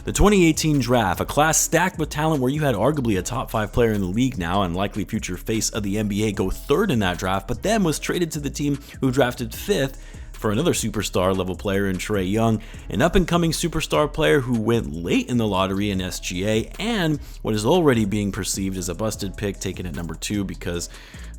The 2018 draft, a class stacked with talent where you had arguably a top 5 player in the league now and likely future face of the NBA go third in that draft, but then was traded to the team who drafted 5th for another superstar level player in Trae Young, an up-and-coming superstar player who went late in the lottery in SGA, and what is already being perceived as a busted pick taken at number 2 because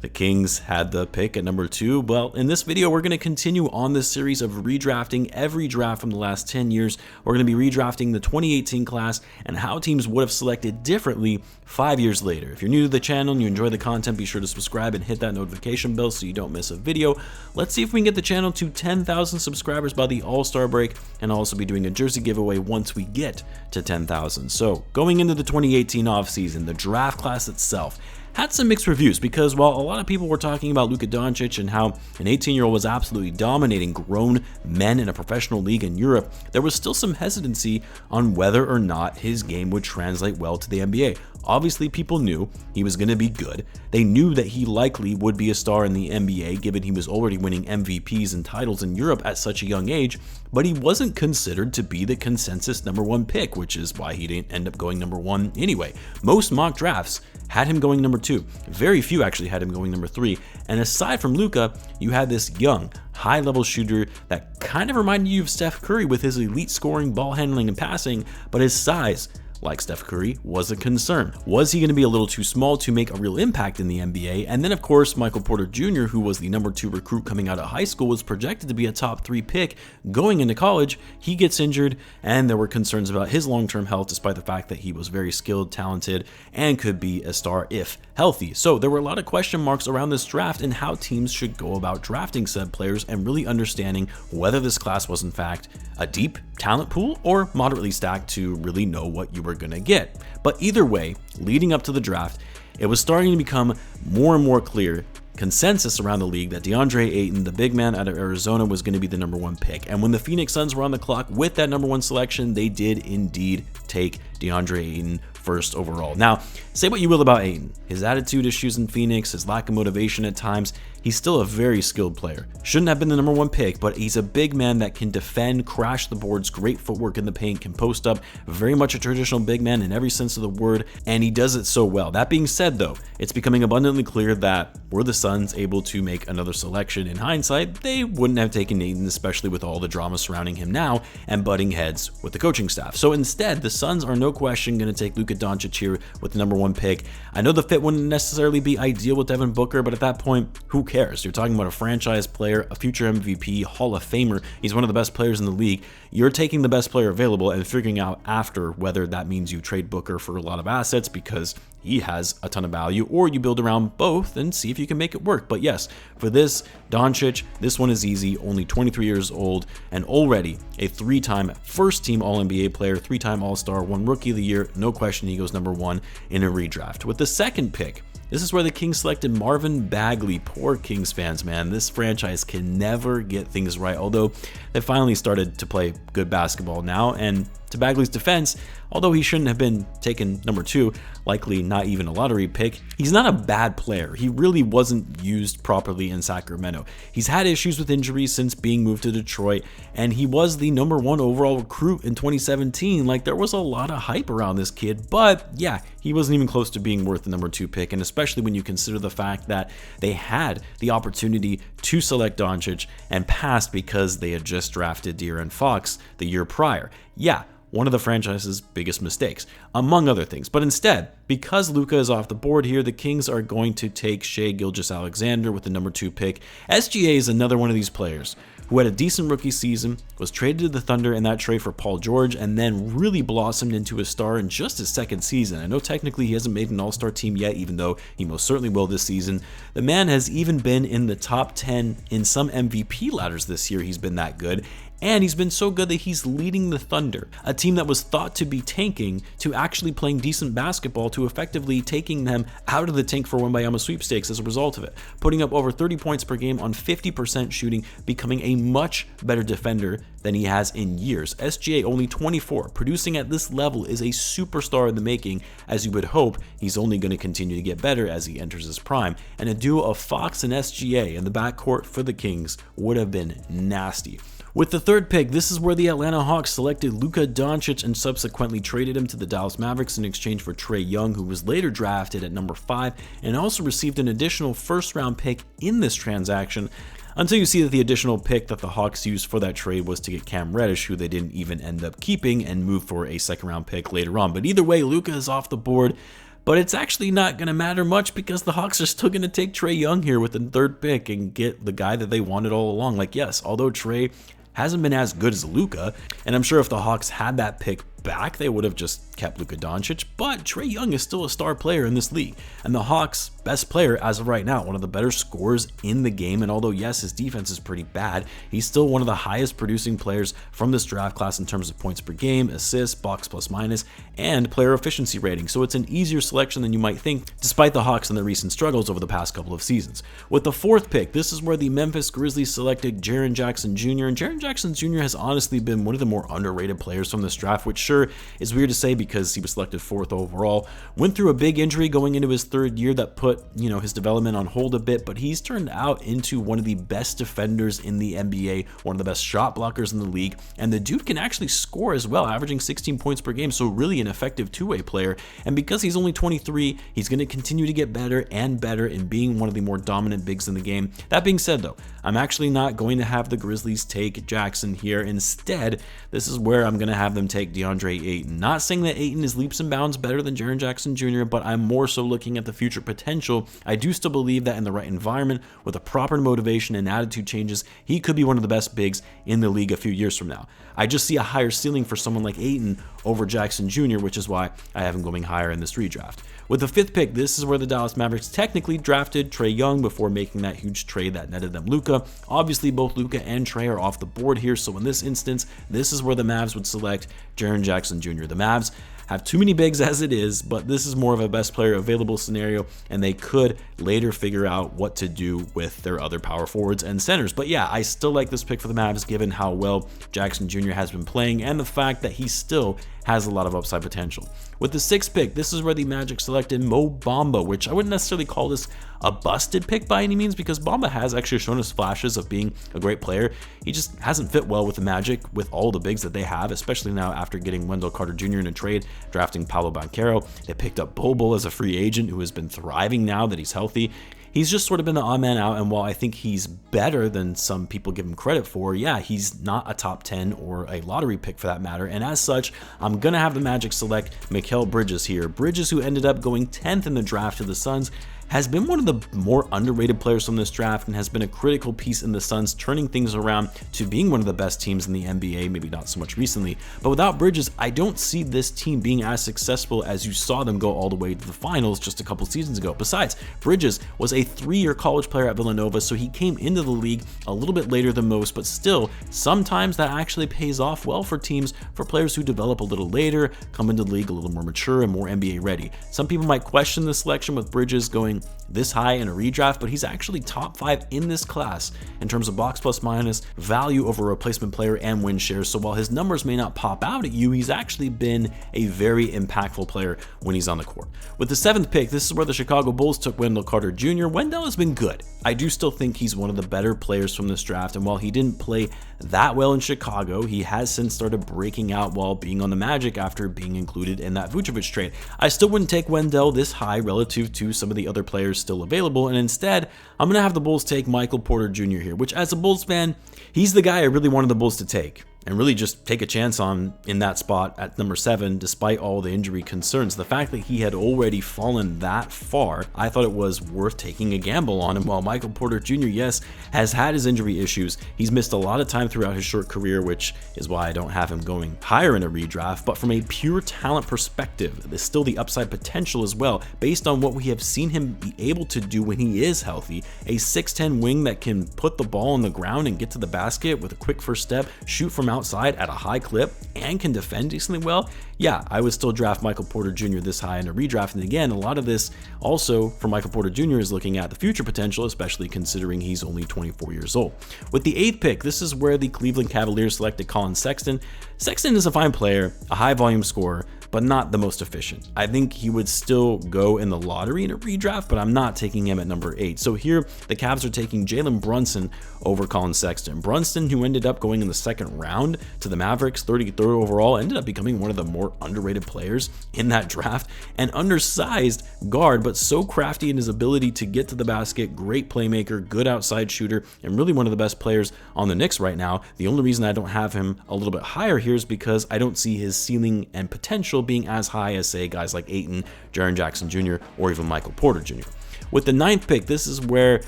the Kings had the pick at number 2. Well, in this video, we're going to continue on this series of redrafting every draft from the last 10 years. We're going to be redrafting the 2018 class and how teams would have selected differently 5 years later. If you're new to the channel and you enjoy the content, be sure to subscribe and hit that notification bell so you don't miss a video. Let's see if we can get the channel to 10,000 subscribers by the All-Star break, and I'll also be doing a jersey giveaway once we get to 10,000. So, going into the 2018 offseason, the draft class itself had some mixed reviews because while a lot of people were talking about Luka Doncic and how an 18-year-old was absolutely dominating grown men in a professional league in Europe, there was still some hesitancy on whether or not his game would translate well to the NBA. Obviously, people knew he was going to be good. They knew that he likely would be a star in the NBA given he was already winning MVPs and titles in Europe at such a young age, but he wasn't considered to be the consensus number 1 pick, which is why he didn't end up going number 1 anyway. Most mock drafts had him going number 2. Very few actually had him going number 3. And aside from Luka, you had this young, high-level shooter that kind of reminded you of Steph Curry with his elite scoring, ball handling, and passing, but his size, like Steph Curry, was a concern. Was he going to be a little too small to make a real impact in the NBA? And then, of course, Michael Porter Jr., who was the number 2 recruit coming out of high school, was projected to be a top 3 pick going into college. He gets injured, and there were concerns about his long-term health, despite the fact that he was very skilled, talented, and could be a star if healthy. So there were a lot of question marks around this draft and how teams should go about drafting said players and really understanding whether this class was in fact a deep talent pool or moderately stacked to really know what you were going to get. But either way, leading up to the draft, it was starting to become more and more clear consensus around the league that DeAndre Ayton, the big man out of Arizona, was going to be the number 1 pick. And when the Phoenix Suns were on the clock with that number 1 selection, they did indeed take DeAndre Ayton first overall. Now, say what you will about Ayton, his attitude issues in Phoenix, his lack of motivation at times, he's still a very skilled player. Shouldn't have been the number 1 pick, but he's a big man that can defend, crash the boards, great footwork in the paint, can post up, very much a traditional big man in every sense of the word, and he does it so well. That being said though, it's becoming abundantly clear that were the Suns able to make another selection in hindsight, they wouldn't have taken Ayton, especially with all the drama surrounding him now and butting heads with the coaching staff. So instead, the Suns are no question going to take Luka Doncic here with the number 1 pick. I know the fit wouldn't necessarily be ideal with Devin Booker, but at that point, who cares? You're talking about a franchise player, a future MVP, Hall of Famer. He's one of the best players in the league. You're taking the best player available and figuring out after whether that means you trade Booker for a lot of assets because he has a ton of value, or you build around both and see if you can make it work. But yes, for this Doncic, this one is easy, only 23 years old and already a 3-time first-team All-NBA player, 3-time All-Star, 1 Rookie of the Year. No question he goes number 1 in a redraft. With the second pick, this is where the Kings selected Marvin Bagley. Poor Kings fans, man. This franchise can never get things right, although they finally started to play good basketball now. And to Bagley's defense, although he shouldn't have been taken number 2, likely not even a lottery pick, he's not a bad player. He really wasn't used properly in Sacramento. He's had issues with injuries since being moved to Detroit, and he was the number 1 overall recruit in 2017. Like, there was a lot of hype around this kid, but yeah, he wasn't even close to being worth the number 2 pick, and especially when you consider the fact that they had the opportunity to select Doncic and passed because they had just drafted De'Aaron Fox the year prior. Yeah, one of the franchise's biggest mistakes, among other things. But instead, because Luka is off the board here, the Kings are going to take gilgeous-alexander with the number 2 pick. SGA is another one of these players who had a decent rookie season, was traded to the Thunder in that trade for Paul George, and then really blossomed into a star in just his second season. I know technically he hasn't made an All-Star team yet, even though he most certainly will this season. The man has even been in the top 10 in some MVP ladders this year. He's been that good. And he's been so good that he's leading the Thunder, a team that was thought to be tanking, to actually playing decent basketball, to effectively taking them out of the tank for Wembayama sweepstakes as a result of it, putting up over 30 points per game on 50% shooting, becoming a much better defender than he has in years. SGA only 24, producing at this level is a superstar in the making, as you would hope. He's only going to continue to get better as he enters his prime, and a duo of Fox and SGA in the backcourt for the Kings would have been nasty. With the third pick, this is where the Atlanta Hawks selected Luka Doncic and subsequently traded him to the Dallas Mavericks in exchange for Trae Young, who was later drafted at number 5 and also received an additional first-round pick in this transaction, until you see that the additional pick that the Hawks used for that trade was to get Cam Reddish, who they didn't even end up keeping, and move for a second-round pick later on. But either way, Luka is off the board. But it's actually not going to matter much because the Hawks are still going to take Trae Young here with the third pick and get the guy that they wanted all along. Like, yes, although Trae hasn't been as good as Luka, and I'm sure if the Hawks had that pick back, they would have just kept Luka Doncic, but Trae Young is still a star player in this league, and the Hawks' best player as of right now, one of the better scorers in the game, and although yes, his defense is pretty bad, he's still one of the highest producing players from this draft class in terms of points per game, assists, box plus minus, and player efficiency rating, so it's an easier selection than you might think, despite the Hawks and their recent struggles over the past couple of seasons. With the fourth pick, this is where the Memphis Grizzlies selected Jaren Jackson Jr., and Jaren Jackson Jr. has honestly been one of the more underrated players from this draft, which sure is weird to say because he was selected 4th overall. Went through a big injury going into his 3rd year that put, his development on hold a bit, but he's turned out into one of the best defenders in the NBA, one of the best shot blockers in the league, and the dude can actually score as well, averaging 16 points per game, so really an effective two-way player. And because he's only 23, he's going to continue to get better and better in being one of the more dominant bigs in the game. That being said though, I'm actually not going to have the Grizzlies take Jackson here. Instead, this is where I'm going to have them take DeAndre Ayton. Not saying that Ayton is leaps and bounds better than Jaren Jackson Jr., but I'm more so looking at the future potential. I do still believe that in the right environment, with the proper motivation and attitude changes, he could be one of the best bigs in the league a few years from now. I just see a higher ceiling for someone like Ayton over Jackson Jr., which is why I have him going higher in this redraft. With the 5th pick, this is where the Dallas Mavericks technically drafted Trae Young before making that huge trade that netted them Luka. Obviously, both Luka and Trae are off the board here, so in this instance, this is where the Mavs would select Jaren Jackson Jr. The Mavs have too many bigs as it is, but this is more of a best player available scenario, and they could later figure out what to do with their other power forwards and centers. But yeah, I still like this pick for the Mavs given how well Jackson Jr. has been playing and the fact that he still has a lot of upside potential. With the 6th pick, this is where the Magic selected Mo Bamba, which I wouldn't necessarily call this a busted pick by any means because Bamba has actually shown us flashes of being a great player. He just hasn't fit well with the Magic with all the bigs that they have, especially now after getting Wendell Carter Jr. in a trade, drafting Paolo Banchero. They picked up Bol as a free agent who has been thriving now that he's healthy. He's just sort of been the odd man out, and while I think he's better than some people give him credit for, yeah, he's not a top 10 or a lottery pick for that matter, and as such, I'm going to have the Magic select Mikal Bridges here. Bridges, who ended up going 10th in the draft to the Suns, has been one of the more underrated players from this draft and has been a critical piece in the Suns turning things around to being one of the best teams in the NBA, maybe not so much recently. But without Bridges, I don't see this team being as successful as you saw them go all the way to the finals just a couple seasons ago. Besides, Bridges was a 3-year college player at Villanova, so he came into the league a little bit later than most, but still, sometimes that actually pays off well for teams, for players who develop a little later, come into the league a little more mature and more NBA ready. Some people might question the selection with Bridges going this high in a redraft, but he's actually top 5 in this class in terms of box plus minus, value over replacement player, and win shares. So while his numbers may not pop out at you, he's actually been a very impactful player when he's on the court. With the 7th pick, this is where the Chicago Bulls took Wendell Carter Jr. Wendell has been good. I do still think he's one of the better players from this draft, and while he didn't play that well in Chicago, he has since started breaking out while being on the Magic after being included in that Vucevic trade. I still wouldn't take Wendell this high relative to some of the other players still available, and instead I'm going to have the Bulls take Michael Porter Jr. here, which as a Bulls fan, he's the guy I really wanted the Bulls to take and really just take a chance on in that spot at number 7 despite all the injury concerns. The fact that he had already fallen that far, I thought it was worth taking a gamble on him. While Michael Porter Jr., yes, has had his injury issues, he's missed a lot of time throughout his short career, which is why I don't have him going higher in a redraft, but from a pure talent perspective, there's still the upside potential as well, based on what we have seen him be able to do when he is healthy. A 6'10 wing that can put the ball on the ground and get to the basket with a quick first step, shoot from outside at a high clip, and can defend decently well. Yeah, I would still draft Michael Porter Jr. this high in a redraft. And again, a lot of this also for Michael Porter Jr. is looking at the future potential, especially considering he's only 24 years old. With the 8th pick, this is where the Cleveland Cavaliers selected Colin Sexton. Sexton is a fine player, a high volume scorer, but not the most efficient. I think he would still go in the lottery in a redraft, but I'm not taking him at number 8. So here, the Cavs are taking Jalen Brunson over Colin Sexton. Brunson, who ended up going in the second round to the Mavericks, 33rd overall, ended up becoming one of the more underrated players in that draft. An undersized guard, but so crafty in his ability to get to the basket, great playmaker, good outside shooter, and really one of the best players on the Knicks right now. The only reason I don't have him a little bit higher here is because I don't see his ceiling and potential being as high as, say, guys like Ayton, Jaren Jackson Jr., or even Michael Porter Jr. With the 9th pick, this is where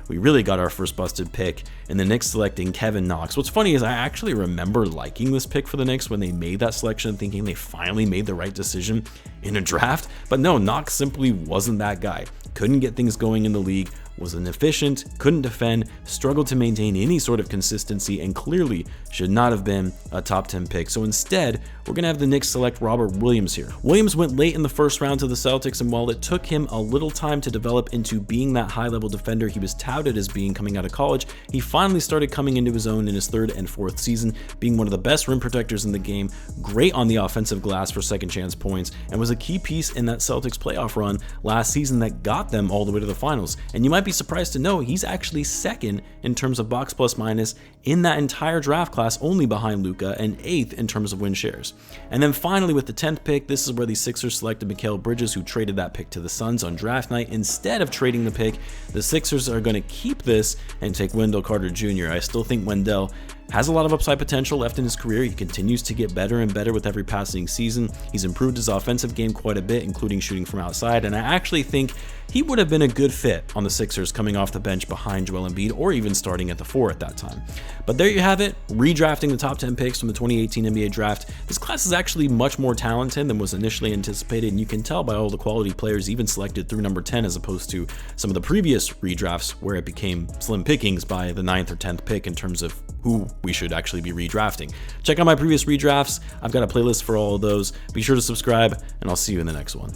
we really got our first busted pick, and the Knicks selecting Kevin Knox. What's funny is I actually remember liking this pick for the Knicks when they made that selection, thinking they finally made the right decision in a draft. But no, Knox simply wasn't that guy. Couldn't get things going in the league, was inefficient, couldn't defend, struggled to maintain any sort of consistency, and clearly should not have been a top 10 pick. So instead, we're going to have the Knicks select Robert Williams here. Williams went late in the first round to the Celtics, and while it took him a little time to develop into being that high-level defender he was touted as being coming out of college, he finally started coming into his own in his 3rd and 4th season, being one of the best rim protectors in the game, great on the offensive glass for second chance points, and was a key piece in that Celtics playoff run last season that got them all the way to the finals. And you might be surprised to know he's actually 2nd in terms of box plus minus in that entire draft class, only behind Luka, and 8th in terms of win shares. And then finally with the 10th pick, this is where the Sixers selected Mikal Bridges, who traded that pick to the Suns on draft night. Instead of trading the pick, the Sixers are going to keep this and take Wendell Carter Jr. I still think Wendell has a lot of upside potential left in his career. He continues to get better and better with every passing season. He's improved his offensive game quite a bit, including shooting from outside, and I actually think he would have been a good fit on the Sixers coming off the bench behind Joel Embiid, or even starting at the 4 at that time. But there you have it, redrafting the top 10 picks from the 2018 NBA draft. This class is actually much more talented than was initially anticipated, and you can tell by all the quality players even selected through number 10, as opposed to some of the previous redrafts where it became slim pickings by the 9th or 10th pick in terms of who we should actually be redrafting. Check out my previous redrafts. I've got a playlist for all of those. Be sure to subscribe, and I'll see you in the next one.